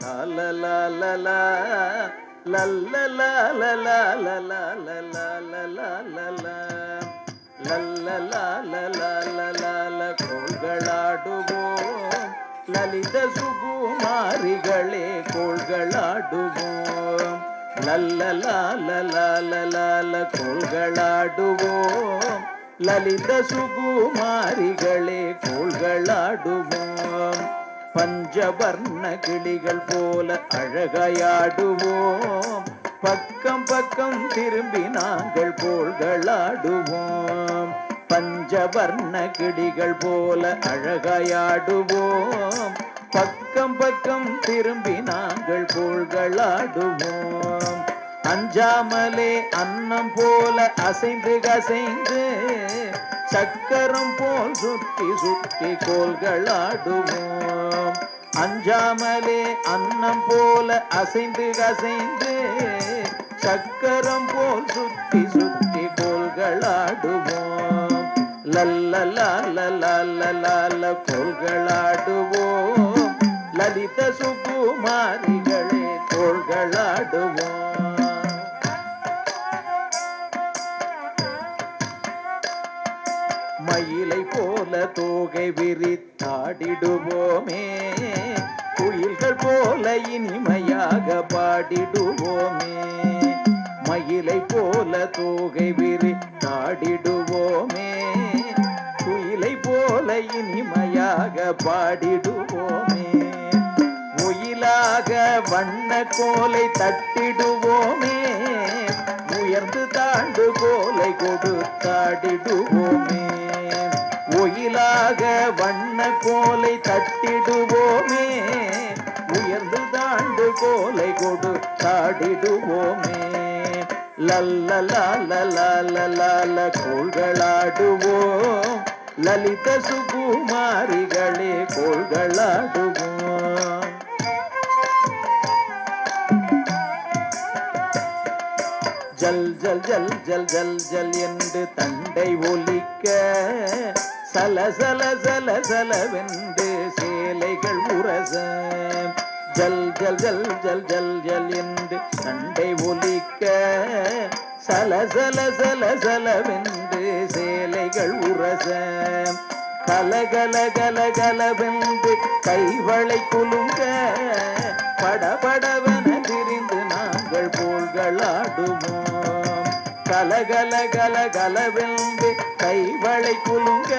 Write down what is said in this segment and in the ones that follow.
la la la la la la la la la la la la la la la la la லல்லலாலலாலலால கோள்களாடுவோம் லலித சுகுமாரிகளே கோள்களாடுவோம் லல்லலாலலாலலால கோள்களாடுவோம் லலித சுகுமாரிகளே கோள்களாடுவோம் பஞ்சவர்ண கிளிகள் போல அழகாயாடுவோம் பக்கம் பக்கம் திரும்பி நாங்கள் கோள்களாடுவோம் பஞ்சவர்ண கிளிகள் போல அழகாயாடுவோம் பக்கம் பக்கம் திரும்பி நாங்கள் கோள்களாடுவோம் அஞ்சாமலே அன்னம் போல அசைந்து கசைந்து சக்கரம் போல் சுற்றி சுற்றி கோள்களாடுவோம் அஞ்சாமலே அன்னம் போல அசைந்து கசைந்து சக்கரம் போல் சுற்றி சுற்றி கோள்களாடுவோம் லல்லலாலலாலலால கோள்களாடுவோம் லலித சுகுமாரிகளே கோள்களாடுவோம் மயிலை போல தோகை விரித்தாடிடுவோமே குயில்கள் போல இனிமையாக பாடிடுவோமே மயிலை போல தோகை விரித்தாடிடுவோமே குயிலை போல இனிமையாக பாடிடுவோமே ஒயிலாக வண்ண கோலை தட்டிடுவோமே உயர்ந்து தாண்டு கோலை கொடுத்தாடிடுவோமே ஒயிலாக வண்ண கோலை தட்டிடுவோமே உயர்ந்து தாண்டு கோலை கொடுத்தாடிடுவோமே லல்லலாலலாலலால கோள்களாடுவோம் லலித சுகுமாரிகளே கோள்களாடுவோம் ஜல் ஜல் ஜல் ஜல் ஜல் ஜல் என்று தண்டை ஒலிக்க சல சல சல சலவென்று சேலைகள் உரச ஜல் ஜல் ஜல் ஜல் ஜல் ஜல் என்று தண்டை ஒலிக்க சல சல சல சலவென்று சேலைகள் உரச கலகல கலகலவென்று கைவளை குலுங்க படபடவென திரிந்து நாங்கள் கோள்களாடுவோம் கலகல கலகலவென்று கைவளை குலுங்க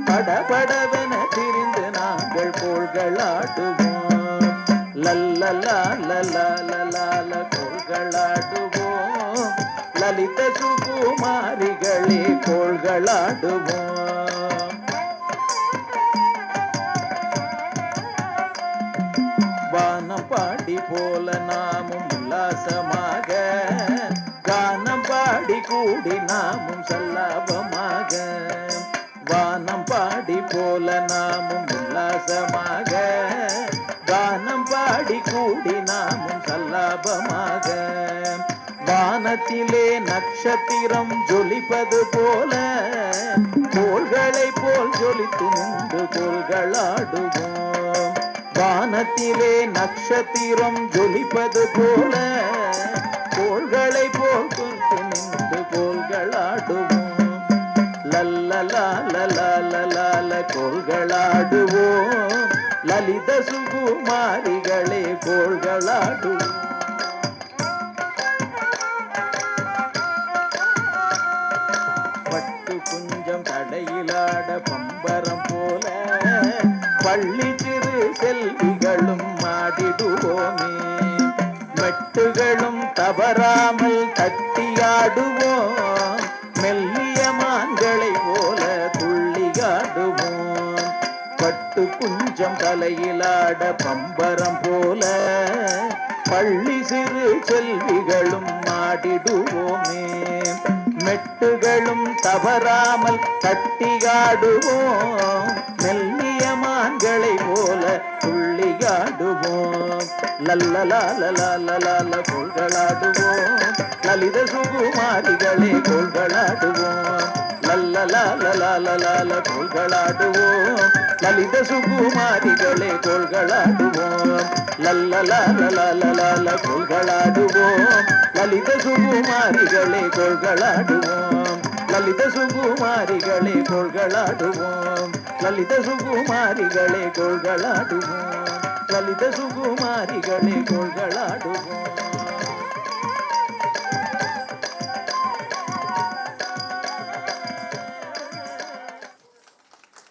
படபடவென திரிந்து நாங்கள் கோள்களாடுவோம் லல்லலாலலாலலால கோள்களாடுவோம் லலித சுகுமாரிகளே கோள்களாடுவோம் வானம் பாடி போல நாமும் உல்லாசமாக கானம் பாடி கூடி நாமும் சல்லாபமாக வானம் பாடி போல நாமும் உல்லாசமாக கானம் பாடி கூடி நாமும் சல்லாபமாக வானத்திலே நட்சத்திரம் ஜொலிப்பது போல கோள்களை போல் ஜொலித்து நின்று கோள்களாடுவோம் வானத்திலே நட்சத்திரம் ஜொலிப்பது போல கோள்களை போல் கொண்டு நின்று கோள்களாடுவோம் லல்லலாலலாலலால கோள்களாடுவோம் லலித சுகுமாரிகளே கோள்களாடுவோம் பட்டு குஞ்சம் தடையிலாட பம்பரம் போல பள்ளி சிறு செல்விகளும் ஆடிடுவோமே மெட்டுகளும் தவறாமல் தட்டியாடுவோம் மெல்லிய மான்களை போல துள்ளியாடுவோம் பட்டு குஞ்சம் தலையிலாட பம்பரம் போல பள்ளி சிறு செல்விகளும் ஆடிடுவோமே மெட்டுகளும் தவறாமல் தட்டியாடுவோம் மெல்லிய மான்களை போல துள்ளியாடுவோம் லல்லலாலலாலலால கோள்களாடுவோம் லலித சுகுமாரிகளே கோள்களாடுவோம் லல்லலாலலாலலால கோள்களாடுவோம் லலித சுகுமாரிகளே கோள்களாடுவோம் லல்லலாலலாலலால கோள்களாடுவோம் லலித சுகுமாரிகளே கோள்களாடுவோம் லலித சுகுமாரிகளே கோள்களாடுவோம் லலித சுகுமாரிகளே கோள்களாடுவோம் லலித சுகுமாரிகளே கோள்களாடுவோம்